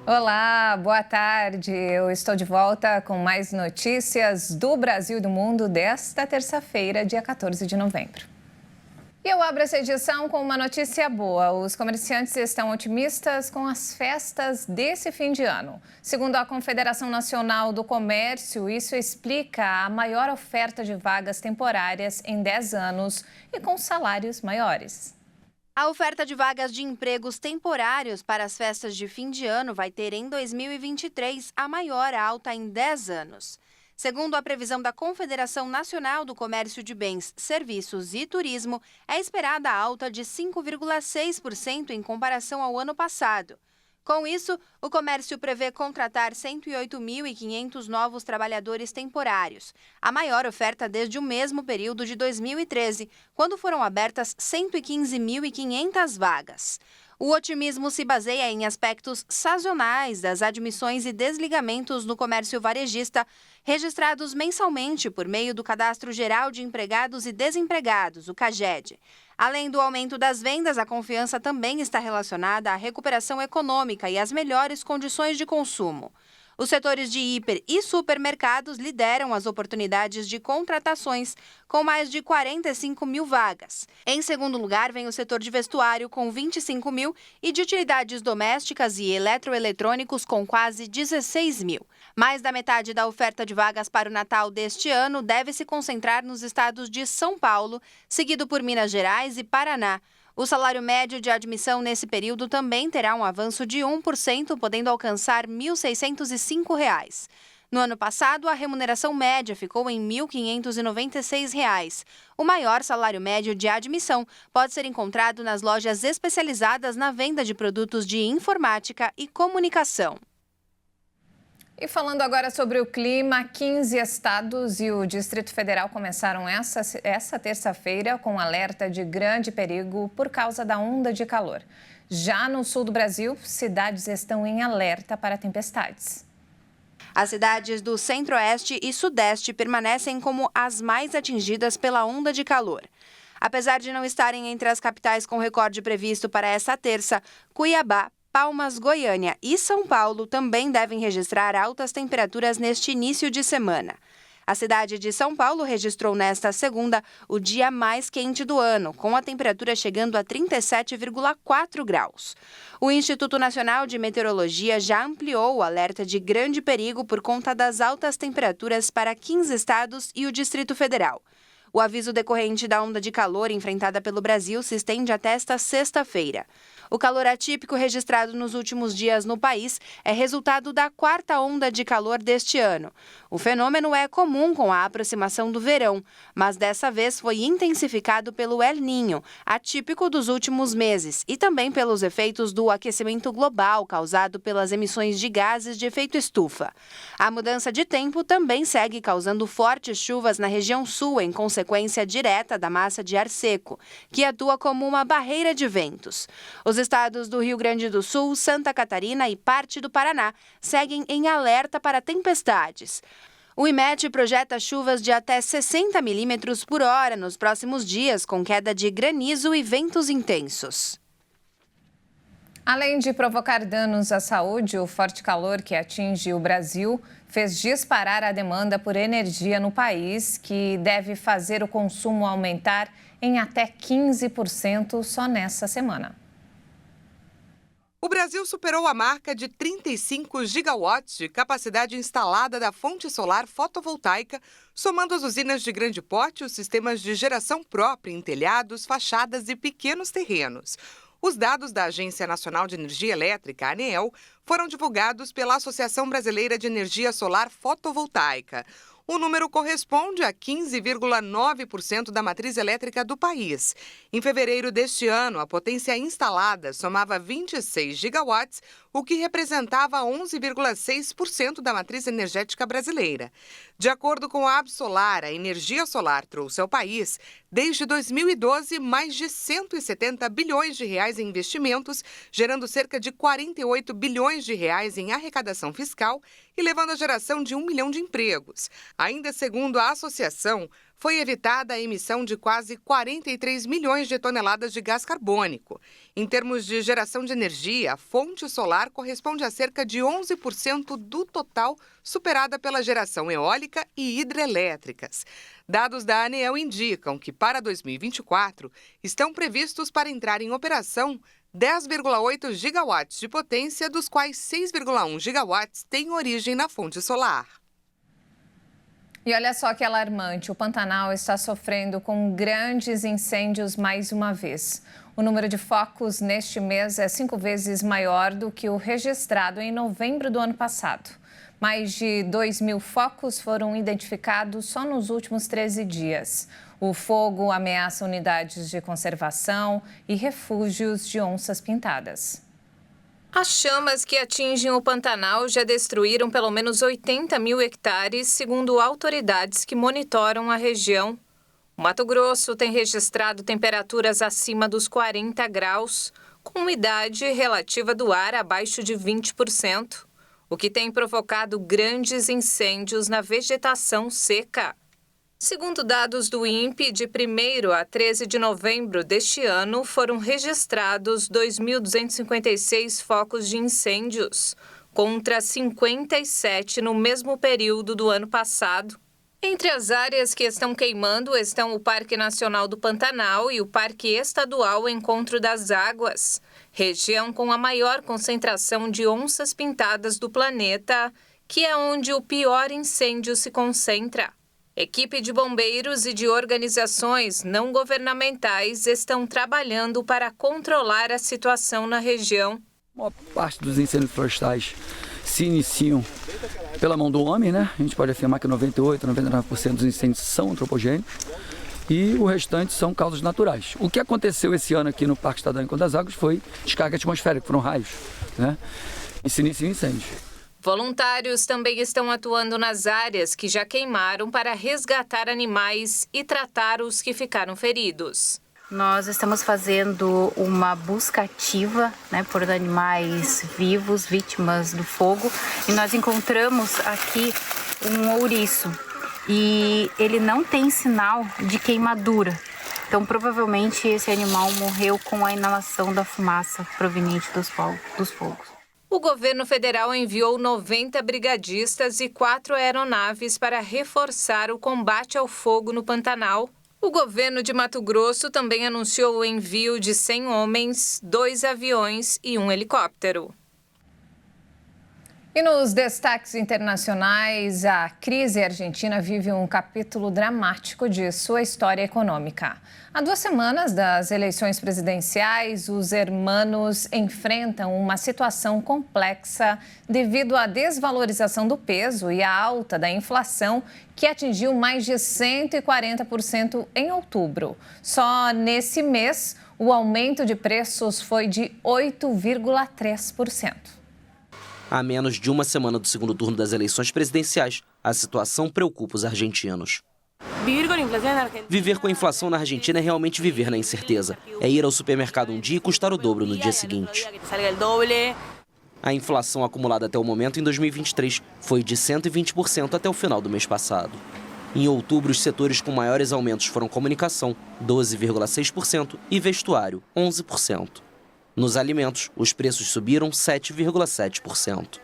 Olá, boa tarde. Eu estou de volta com mais notícias do Brasil e do mundo desta terça-feira, dia 14 de novembro. E eu abro essa edição com uma notícia boa. Os comerciantes estão otimistas com as festas desse fim de ano. Segundo a Confederação Nacional do Comércio, isso explica a maior oferta de vagas temporárias em 10 anos e com salários maiores. A oferta de vagas de empregos temporários para as festas de fim de ano vai ter em 2023 a maior alta em 10 anos. Segundo a previsão da Confederação Nacional do Comércio de Bens, Serviços e Turismo, é esperada a alta de 5,6% em comparação ao ano passado. Com isso, o comércio prevê contratar 108.500 novos trabalhadores temporários, a maior oferta desde o mesmo período de 2013, quando foram abertas 115.500 vagas. O otimismo se baseia em aspectos sazonais das admissões e desligamentos no comércio varejista, registrados mensalmente por meio do Cadastro Geral de Empregados e Desempregados, o CAGED. Além do aumento das vendas, a confiança também está relacionada à recuperação econômica e às melhores condições de consumo. Os setores de hiper e supermercados lideram as oportunidades de contratações, com mais de 45 mil vagas. Em segundo lugar, vem o setor de vestuário, com 25 mil, e de utilidades domésticas e eletroeletrônicos, com quase 16 mil. Mais da metade da oferta de vagas para o Natal deste ano deve se concentrar nos estados de São Paulo, seguido por Minas Gerais e Paraná. O salário médio de admissão nesse período também terá um avanço de 1%, podendo alcançar R$ 1.605. No ano passado, a remuneração média ficou em R$ 1.596. O maior salário médio de admissão pode ser encontrado nas lojas especializadas na venda de produtos de informática e comunicação. E falando agora sobre o clima, 15 estados e o Distrito Federal começaram essa terça-feira com alerta de grande perigo por causa da onda de calor. Já no sul do Brasil, cidades estão em alerta para tempestades. As cidades do Centro-Oeste e Sudeste permanecem como as mais atingidas pela onda de calor. Apesar de não estarem entre as capitais com recorde previsto para essa terça, Cuiabá, Palmas, Goiânia e São Paulo também devem registrar altas temperaturas neste início de semana. A cidade de São Paulo registrou nesta segunda o dia mais quente do ano, com a temperatura chegando a 37,4 graus. O Instituto Nacional de Meteorologia já ampliou o alerta de grande perigo por conta das altas temperaturas para 15 estados e o Distrito Federal. O aviso decorrente da onda de calor enfrentada pelo Brasil se estende até esta sexta-feira. O calor atípico registrado nos últimos dias no país é resultado da quarta onda de calor deste ano. O fenômeno é comum com a aproximação do verão, mas dessa vez foi intensificado pelo El Niño, atípico dos últimos meses, e também pelos efeitos do aquecimento global causado pelas emissões de gases de efeito estufa. A mudança de tempo também segue causando fortes chuvas na região sul em consequência direta da massa de ar seco, que atua como uma barreira de ventos. Os estados do Rio Grande do Sul, Santa Catarina e parte do Paraná seguem em alerta para tempestades. O IMET projeta chuvas de até 60 milímetros por hora nos próximos dias, com queda de granizo e ventos intensos. Além de provocar danos à saúde, o forte calor que atinge o Brasil fez disparar a demanda por energia no país, que deve fazer o consumo aumentar em até 15% só nessa semana. O Brasil superou a marca de 35 gigawatts de capacidade instalada da fonte solar fotovoltaica, somando as usinas de grande porte e os sistemas de geração própria em telhados, fachadas e pequenos terrenos. Os dados da Agência Nacional de Energia Elétrica, ANEEL, foram divulgados pela Associação Brasileira de Energia Solar Fotovoltaica. O número corresponde a 15,9% da matriz elétrica do país. Em fevereiro deste ano, a potência instalada somava 26 gigawatts, o que representava 11,6% da matriz energética brasileira. De acordo com a Absolar, a energia solar trouxe ao país, desde 2012, mais de 170 bilhões de reais em investimentos, gerando cerca de 48 bilhões de reais em arrecadação fiscal e levando à geração de 1 milhão de empregos. Ainda segundo a associação, foi evitada a emissão de quase 43 milhões de toneladas de gás carbônico. Em termos de geração de energia, a fonte solar corresponde a cerca de 11% do total, superada pela geração eólica e hidrelétricas. Dados da ANEEL indicam que, para 2024, estão previstos para entrar em operação 10,8 gigawatts de potência, dos quais 6,1 gigawatts têm origem na fonte solar. E olha só que alarmante, o Pantanal está sofrendo com grandes incêndios mais uma vez. O número de focos neste mês é 5 vezes maior do que o registrado em novembro do ano passado. Mais de 2.000 focos foram identificados só nos últimos 13 dias. O fogo ameaça unidades de conservação e refúgios de onças pintadas. As chamas que atingem o Pantanal já destruíram pelo menos 80 mil hectares, segundo autoridades que monitoram a região. O Mato Grosso tem registrado temperaturas acima dos 40 graus, com umidade relativa do ar abaixo de 20%, o que tem provocado grandes incêndios na vegetação seca. Segundo dados do INPE, de 1º a 13 de novembro deste ano, foram registrados 2.256 focos de incêndios, contra 57 no mesmo período do ano passado. Entre as áreas que estão queimando estão o Parque Nacional do Pantanal e o Parque Estadual Encontro das Águas, região com a maior concentração de onças pintadas do planeta, que é onde o pior incêndio se concentra. Equipe de bombeiros e de organizações não governamentais estão trabalhando para controlar a situação na região. Uma parte dos incêndios florestais se iniciam pela mão do homem, né? A gente pode afirmar que 98, 99% dos incêndios são antropogênicos e o restante são causas naturais. O que aconteceu esse ano aqui no Parque Estadual Encontro das Águas foi descarga atmosférica, foram raios, né? E se iniciam incêndios. Voluntários também estão atuando nas áreas que já queimaram para resgatar animais e tratar os que ficaram feridos. Nós estamos fazendo uma busca ativa, por animais vivos, vítimas do fogo, e nós encontramos aqui um ouriço e ele não tem sinal de queimadura. Então, provavelmente, esse animal morreu com a inalação da fumaça proveniente dos fogos. O governo federal enviou 90 brigadistas e 4 aeronaves para reforçar o combate ao fogo no Pantanal. O governo de Mato Grosso também anunciou o envio de 100 homens, 2 aviões e 1 helicóptero. E nos destaques internacionais, a crise argentina vive um capítulo dramático de sua história econômica. Há 2 semanas das eleições presidenciais, os hermanos enfrentam uma situação complexa devido à desvalorização do peso e à alta da inflação, que atingiu mais de 140% em outubro. Só nesse mês, o aumento de preços foi de 8,3%. A menos de 1 semana do segundo turno das eleições presidenciais, a situação preocupa os argentinos. Viver com a inflação na Argentina é realmente viver na incerteza. É ir ao supermercado um dia e custar o dobro no dia seguinte. A inflação acumulada até o momento em 2023 foi de 120% até o final do mês passado. Em outubro, os setores com maiores aumentos foram comunicação, 12,6%, e vestuário, 11%. Nos alimentos, os preços subiram 7,7%.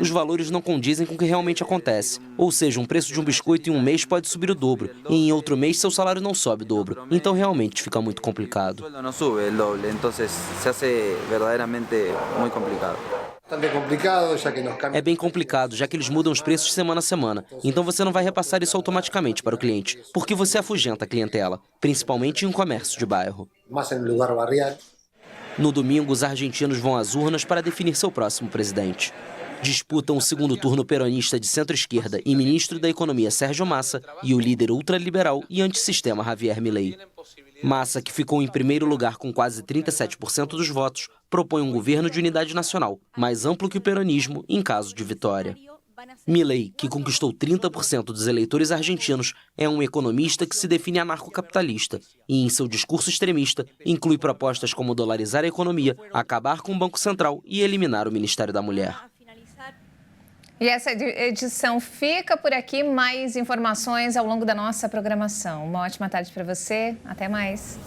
Os valores não condizem com o que realmente acontece. Ou seja, um preço de um biscoito em um mês pode subir o dobro, e em outro mês seu salário não sobe o dobro. Então realmente fica muito complicado. É bem complicado, já que eles mudam os preços semana a semana. Então você não vai repassar isso automaticamente para o cliente, porque você afugenta a clientela, principalmente em um comércio de bairro. No domingo, os argentinos vão às urnas para definir seu próximo presidente. Disputam o segundo turno peronista de centro-esquerda e ministro da Economia Sérgio Massa e o líder ultraliberal e antissistema Javier Milei. Massa, que ficou em primeiro lugar com quase 37% dos votos, propõe um governo de unidade nacional, mais amplo que o peronismo em caso de vitória. Milei, que conquistou 30% dos eleitores argentinos, é um economista que se define anarcocapitalista e, em seu discurso extremista, inclui propostas como dolarizar a economia, acabar com o Banco Central e eliminar o Ministério da Mulher. E essa edição fica por aqui. Mais informações ao longo da nossa programação. Uma ótima tarde para você. Até mais.